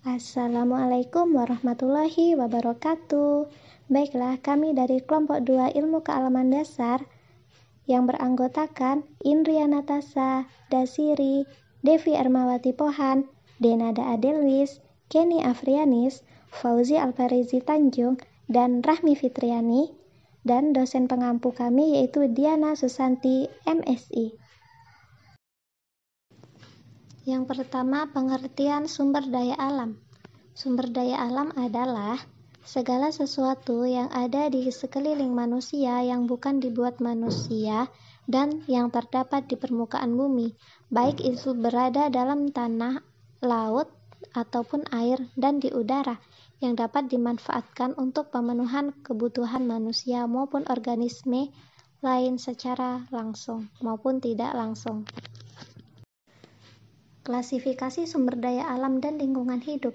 Assalamualaikum warahmatullahi wabarakatuh. Baiklah, kami dari kelompok 2 Ilmu Kealaman Dasar yang beranggotakan Indria Natasha, Dasiri, Devi Ermawati Pohan, Denada Adelwis, Kenny Afrianis, Fauzi Alfarizi Tanjung, dan Rahmi Fitriani, dan dosen pengampu kami yaitu Diana Susanti, MSI. Yang pertama, pengertian sumber daya alam. Sumber daya alam adalah segala sesuatu yang ada di sekeliling manusia yang bukan dibuat manusia dan yang terdapat di permukaan bumi, baik itu berada dalam tanah, laut, ataupun air, dan di udara, yang dapat dimanfaatkan untuk pemenuhan kebutuhan manusia maupun organisme lain secara langsung maupun tidak langsung. Klasifikasi sumber daya alam dan lingkungan hidup.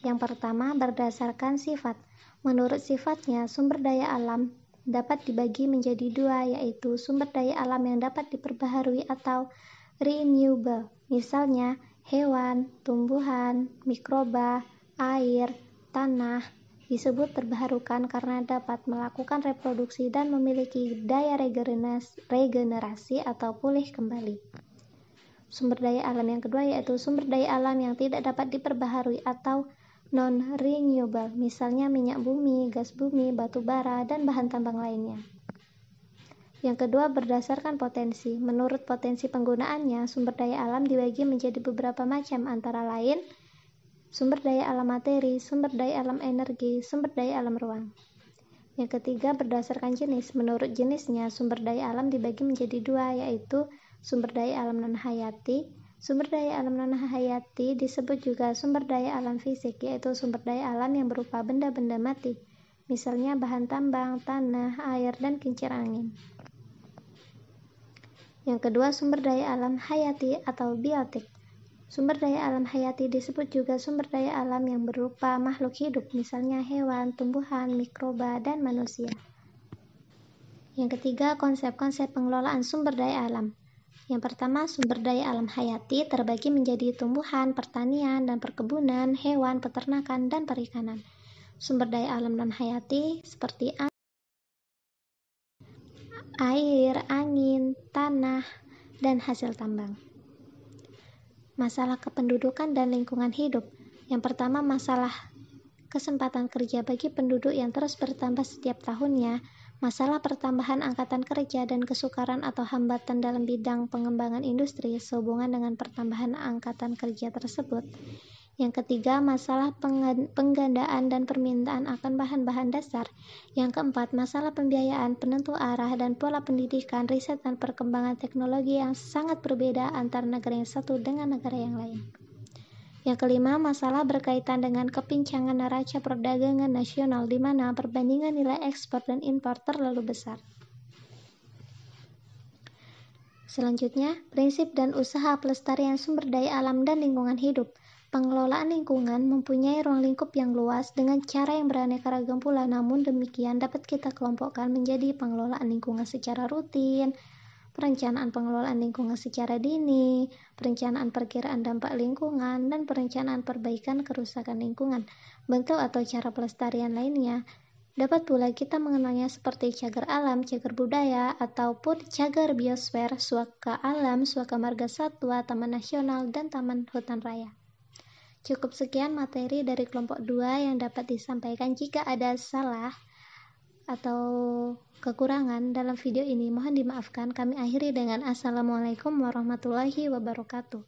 Yang pertama, berdasarkan sifat. Menurut sifatnya, sumber daya alam dapat dibagi menjadi dua, yaitu sumber daya alam yang dapat diperbaharui atau renewable. Misalnya, hewan, tumbuhan, mikroba, air, tanah, disebut terbaharukan karena dapat melakukan reproduksi dan memiliki daya regenerasi atau pulih kembali. Sumber daya alam yang kedua yaitu sumber daya alam yang tidak dapat diperbaharui atau non-renewable, misalnya minyak bumi, gas bumi, batu bara, dan bahan tambang lainnya. Yang kedua, berdasarkan potensi. Menurut potensi penggunaannya, sumber daya alam dibagi menjadi beberapa macam, antara lain sumber daya alam materi, sumber daya alam energi, sumber daya alam ruang. Yang ketiga, berdasarkan jenis. Menurut jenisnya, sumber daya alam dibagi menjadi dua, yaitu sumber daya alam non-hayati. Sumber daya alam non-hayati disebut juga sumber daya alam fisik, yaitu sumber daya alam yang berupa benda-benda mati, misalnya bahan tambang, tanah, air, dan kincir angin. Yang kedua, sumber daya alam hayati atau biotik. Sumber daya alam hayati disebut juga sumber daya alam yang berupa makhluk hidup, misalnya hewan, tumbuhan, mikroba, dan manusia. Yang ketiga, konsep-konsep pengelolaan sumber daya alam. Yang pertama, sumber daya alam hayati terbagi menjadi tumbuhan, pertanian, dan perkebunan, hewan, peternakan, dan perikanan. Sumber daya alam non-hayati seperti air, angin, tanah, dan hasil tambang. Masalah kependudukan dan lingkungan hidup. Yang pertama, masalah kesempatan kerja bagi penduduk yang terus bertambah setiap tahunnya, masalah pertambahan angkatan kerja dan kesukaran atau hambatan dalam bidang pengembangan industri sehubungan dengan pertambahan angkatan kerja tersebut. Yang ketiga, masalah penggandaan dan permintaan akan bahan-bahan dasar. Yang keempat, masalah pembiayaan, penentu arah, dan pola pendidikan, riset, dan perkembangan teknologi yang sangat berbeda antara negara yang satu dengan negara yang lain. Yang kelima, masalah berkaitan dengan kepincangan neraca perdagangan nasional di mana perbandingan nilai ekspor dan impor terlalu besar. Selanjutnya, prinsip dan usaha pelestarian sumber daya alam dan lingkungan hidup. Pengelolaan lingkungan mempunyai ruang lingkup yang luas dengan cara yang beraneka ragam pula, namun demikian dapat kita kelompokkan menjadi pengelolaan lingkungan secara rutin, perencanaan pengelolaan lingkungan secara dini, perencanaan perkiraan dampak lingkungan, dan perencanaan perbaikan kerusakan lingkungan. Bentuk atau cara pelestarian lainnya dapat pula kita mengenalnya seperti cagar alam, cagar budaya, ataupun cagar biosfer, suaka alam, suaka marga satwa, taman nasional, dan taman hutan raya. Cukup sekian materi dari kelompok 2 yang dapat disampaikan. Jika ada salah atau kekurangan dalam video ini mohon dimaafkan. Kami akhiri dengan Assalamualaikum warahmatullahi wabarakatuh.